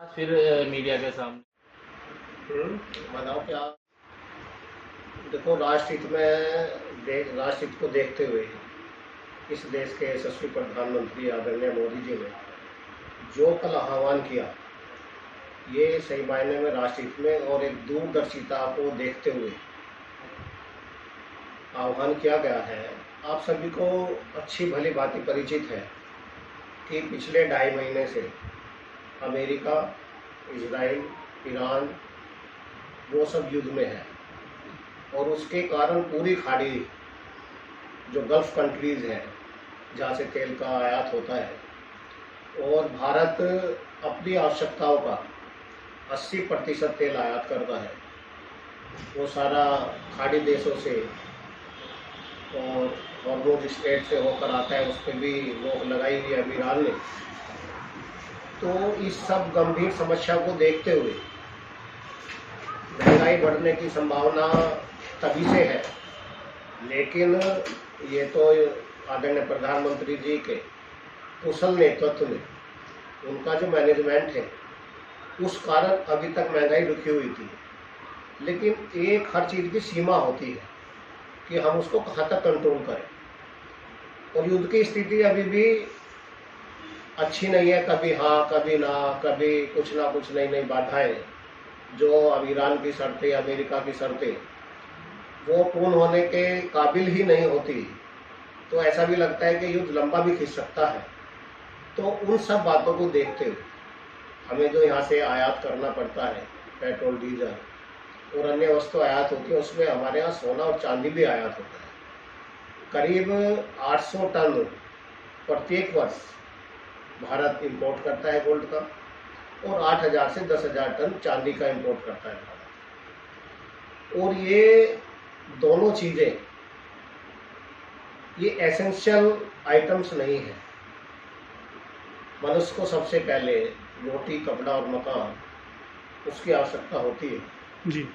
आज फिर मीडिया के सामने। बताओ क्या। देखो, राष्ट्रहित में राष्ट्रहित को देखते हुए इस देश के यशस्वी प्रधानमंत्री आदरणीय मोदी जी ने जो कल आह्वान किया, ये सही मायने में राष्ट्रहित में और एक दूरदर्शिता को देखते हुए आह्वान किया गया है। आप सभी को अच्छी भली भांति परिचित है कि पिछले 2.5 महीने से अमेरिका, इजराइल, ईरान वो सब युद्ध में है और उसके कारण पूरी खाड़ी जो गल्फ कंट्रीज़ हैं जहाँ से तेल का आयात होता है और भारत अपनी आवश्यकताओं का 80% तेल आयात करता है, वो सारा खाड़ी देशों से और हॉर्मोज स्टेट से होकर आता है। उस पर भी रोक लगाई हुई है ईरान ने। तो इस सब गंभीर समस्या को देखते हुए महंगाई बढ़ने की संभावना तभी से है, लेकिन ये तो आदरणीय प्रधानमंत्री जी के कुशल नेतृत्व में उनका जो मैनेजमेंट है उस कारण अभी तक महंगाई रुकी हुई थी। लेकिन एक हर चीज़ की सीमा होती है कि हम उसको कहाँ तक कंट्रोल करें, और युद्ध की स्थिति अभी भी अच्छी नहीं है। कभी हाँ, कभी ना, कभी कुछ ना कुछ नई नई बाधाएं जो अब ईरान की शर्तें, अमेरिका की शर्तें वो पूर्ण होने के काबिल ही नहीं होती, तो ऐसा भी लगता है कि युद्ध लंबा भी खिंच सकता है। तो उन सब बातों को देखते हुए हमें जो यहाँ से आयात करना पड़ता है, पेट्रोल, डीजल और अन्य वस्तु आयात होती है, उसमें हमारे यहाँ सोना और चांदी भी आयात होता है। करीब 800 टन प्रत्येक वर्ष भारत इंपोर्ट करता है गोल्ड का और 8,000 से 10,000 टन चांदी का इंपोर्ट करता है भारत। और ये दोनों चीज़ें ये एसेंशियल आइटम्स नहीं है। मनुष्य को सबसे पहले रोटी, कपड़ा और मकान उसकी आवश्यकता होती है जी।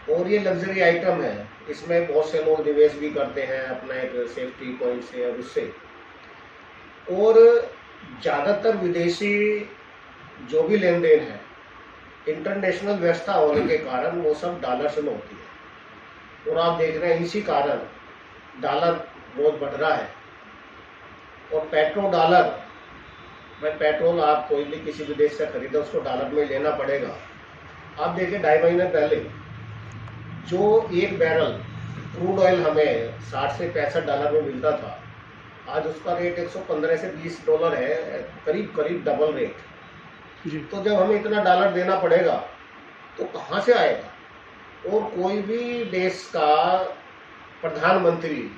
और ये लग्जरी आइटम है। इसमें बहुत से लोग निवेश भी करते हैं अपना एक सेफ्टी पॉइंट से और उससे। और ज़्यादातर विदेशी जो भी लेन देन है इंटरनेशनल व्यवस्था होने के कारण वो सब डॉलर में होती है। और आप देख रहे हैं इसी कारण डॉलर रोज बढ़ रहा है। और पेट्रो डॉलर, भाई पेट्रोल आप कोई भी किसी भी देश से खरीदे उसको डॉलर में लेना पड़ेगा। आप देखिए 2.5 महीने पहले जो एक बैरल क्रूड ऑयल हमें 60 से 65 डॉलर में मिलता था, आज उसका रेट 115 से 20 डॉलर है, करीब करीब डबल रेट। जी। तो जब हमें इतना डॉलर देना पड़ेगा तो कहाँ से आएगा? और कोई भी देश का प्रधानमंत्री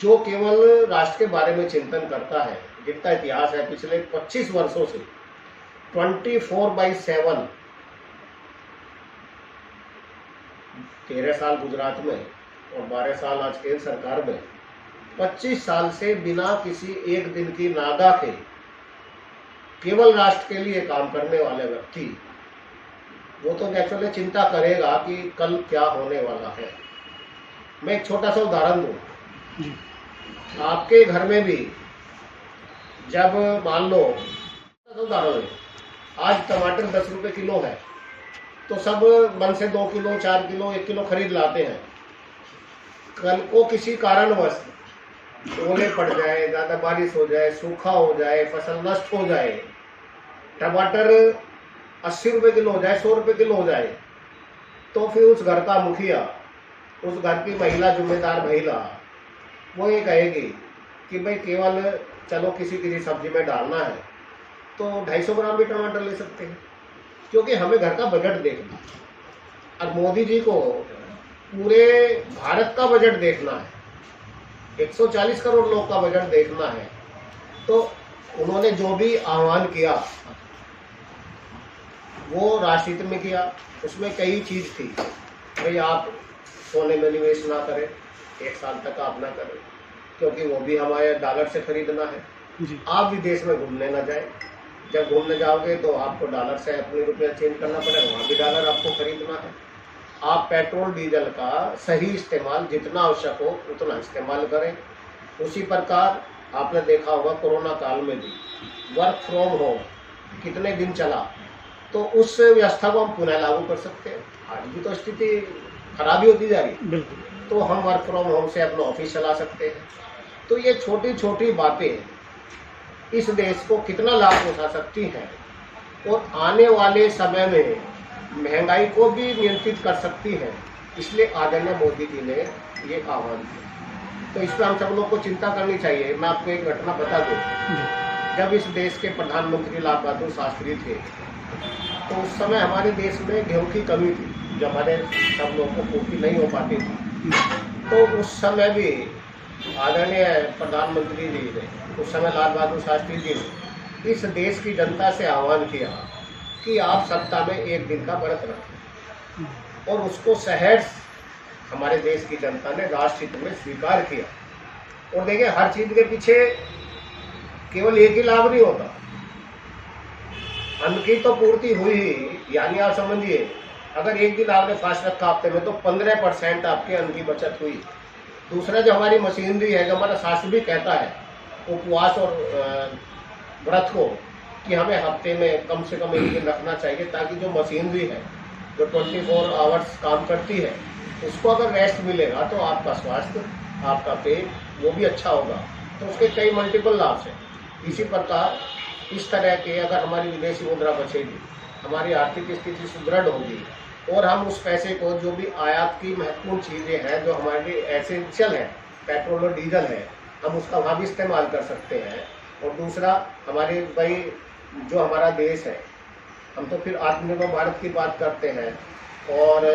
जो केवल राष्ट्र के बारे में चिंतन करता है, जितना इतिहास है पिछले 25 वर्षों से 24/7, 13 साल गुजरात में और 12 साल आज केंद्र सरकार में, 25 साल से बिना किसी एक दिन की नागा के केवल राष्ट्र के लिए काम करने वाले व्यक्ति, वो तो नेचुरली चिंता करेगा कि कल क्या होने वाला है। मैं एक छोटा सा उदाहरण दूं। आपके घर में भी जब मान लो, उदाहरण है, आज टमाटर 10 रुपये किलो है तो सब मन से 2 किलो, 4 किलो, 1 किलो खरीद लाते हैं। कल को किसी कारणवश ओले पड़ जाए, ज़्यादा बारिश हो जाए, सूखा हो जाए, फसल नष्ट हो जाए, टमाटर 80 रुपये किलो हो जाए, 100 रुपये किलो हो जाए, तो फिर उस घर का मुखिया, उस घर की महिला, जिम्मेदार महिला, वो ये कहेगी कि भाई केवल चलो किसी किसी सब्जी में डालना है तो 250 ग्राम भी टमाटर ले सकते हैं, क्योंकि हमें घर का बजट देखना है। और मोदी जी को पूरे भारत का बजट देखना है, 140 करोड़ लोग का बजट देखना है। तो उन्होंने जो भी आह्वान किया वो राष्ट्रहित में किया। उसमें कई चीज़ थी, भाई आप सोने में निवेश ना करें, 1 साल तक आप ना करें, क्योंकि वो भी हमारे डॉलर से खरीदना है। जी। आप विदेश में घूमने ना जाए, जब घूमने जाओगे तो आपको डॉलर से अपने रुपया चेंज करना पड़ेगा, वहाँ भी डॉलर आपको खरीदना है। आप पेट्रोल डीजल का सही इस्तेमाल, जितना आवश्यक हो उतना इस्तेमाल करें। उसी प्रकार आपने देखा होगा कोरोना काल में भी वर्क फ्रॉम होम कितने दिन चला, तो उस व्यवस्था को हम पुनः लागू कर सकते हैं। आज भी तो स्थिति खराब ही होती जा रही है, बिल्कुल। तो हम वर्क फ्रॉम होम से अपना ऑफिस चला सकते हैं। तो ये छोटी छोटी बातें इस देश को कितना लाभ पहुंचा सकती हैं और आने वाले समय में महंगाई को भी नियंत्रित कर सकती हैं। इसलिए आदरणीय मोदी जी ने ये आह्वान किया। तो इस पर हम सब लोग को चिंता करनी चाहिए। मैं आपको एक घटना बता दूं। जब इस देश के प्रधानमंत्री लाल बहादुर शास्त्री थे, तो उस समय हमारे देश में गेहूं की कमी थी, जो हमारे सब लोगों को पूर्ति नहीं हो पाती थी। तो उस समय भी आदरणीय प्रधानमंत्री जी ने, उस समय लाल बहादुर शास्त्री जी ने इस देश की जनता से आह्वान किया कि आप सप्ताह में एक दिन का व्रत रखें, और उसको सहर्ष हमारे देश की जनता ने राष्ट्र हित में स्वीकार किया। और देखिए, हर चीज के पीछे केवल एक ही लाभ नहीं होता, अन्न की तो पूर्ति हुई ही, यानी आप समझिए अगर एक दिन आपने फास्ट रखा हफ्ते में, तो 15% आपके अन्न की बचत हुई। दूसरा, जो हमारी मशीनरी है, जो हमारा शास्त्र भी कहता है उपवास और व्रत को, कि हमें हफ्ते में कम से कम एक दिन रखना चाहिए, ताकि जो मशीनरी है जो 24 आवर्स काम करती है, उसको अगर रेस्ट मिलेगा तो आपका स्वास्थ्य, आपका पेट, वो भी अच्छा होगा। तो उसके कई मल्टीपल लाभ हैं। इसी प्रकार इस तरह के अगर हमारी विदेशी मुद्रा बचेगी, हमारी आर्थिक स्थिति सुदृढ़ होगी, और हम उस पैसे को, जो भी आयात की महत्वपूर्ण चीज़ें हैं जो हमारे लिए एसेंशियल है, पेट्रोल और डीजल है, हम उसका वहाँ भी इस्तेमाल कर सकते हैं। और दूसरा, हमारे भाई जो हमारा देश है, हम तो फिर आत्मनिर्भर भारत की बात करते हैं और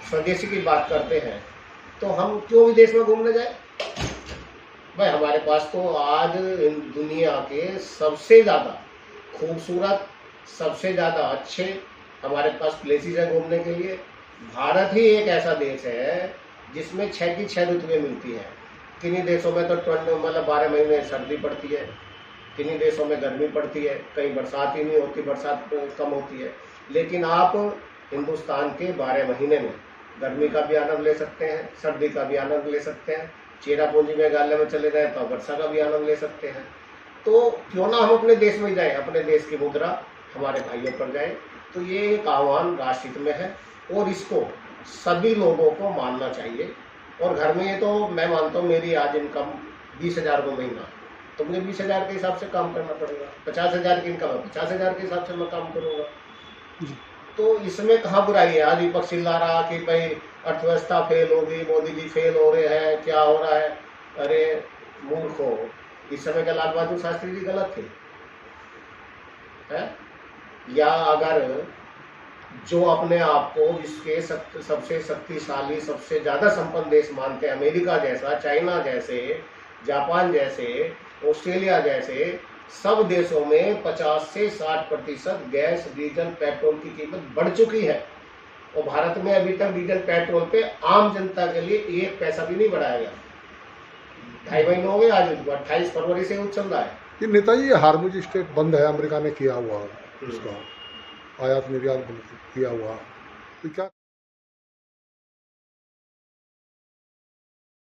स्वदेशी की बात करते हैं, तो हम क्यों विदेश में घूमने जाए भाई? हमारे पास तो आज दुनिया के सबसे ज़्यादा खूबसूरत, सबसे ज़्यादा अच्छे हमारे पास प्लेसेस है घूमने के लिए। भारत ही एक ऐसा देश है जिसमें 6 की 6 ऋतुएं मिलती हैं। किन्हीं देशों में तो 12 महीने सर्दी पड़ती है, किन्हीं देशों में गर्मी पड़ती है, कहीं बरसात ही नहीं होती, बरसात कम होती है। लेकिन आप हिंदुस्तान के 12 महीने में गर्मी का भी आनंद ले सकते हैं, सर्दी का भी आनंद ले सकते हैं। चेरापूंजी मेघालय में चले जाएं तो वर्षा का भी आनंद ले सकते हैं। तो क्यों ना हम अपने देश में जाएं, अपने देश की मुद्रा हमारे भाइयों पर जाए। तो ये एक आह्वान राष्ट्रहित में है, और इसको सभी लोगों को मानना चाहिए। और घर में ये तो मैं मानता हूँ, मेरी आज इनकम 20,000 रुपये महीना, तो मुझे 20,000 के हिसाब से काम करना पड़ेगा। 50,000 की इनकम है, 50,000 के हिसाब से मैं काम करूँगा। तो इसमें कहाँ बुराई है? आज विपक्ष चिल्ला रहा कि भाई अर्थव्यवस्था फेल होगी, मोदी जी फेल हो रहे हैं, क्या हो रहा है। अरे मूर्खो, इस समय का लाल बहादुर शास्त्री जी गलत थे है? या अगर जो अपने आप को विश्व के सबसे शक्तिशाली, सबसे ज़्यादा संपन्न देश मानते हैं, अमेरिका जैसा, चाइना जैसे, जापान जैसे, ऑस्ट्रेलिया जैसे सब देशों में 50 से 60% गैस, डीजल, पेट्रोल की कीमत बढ़ चुकी है, और भारत में अभी तक डीजल पेट्रोल पे आम जनता के लिए 1 पैसा भी नहीं बढ़ाया गया। 2.5 महीने हो गए, आज 28 फरवरी से चल रहा है। ये नेताजी, ये हार्मुज स्ट्रेट बंद है, अमेरिका ने किया हुआ उसका आयात निर्यात किया हुआ, तो क्या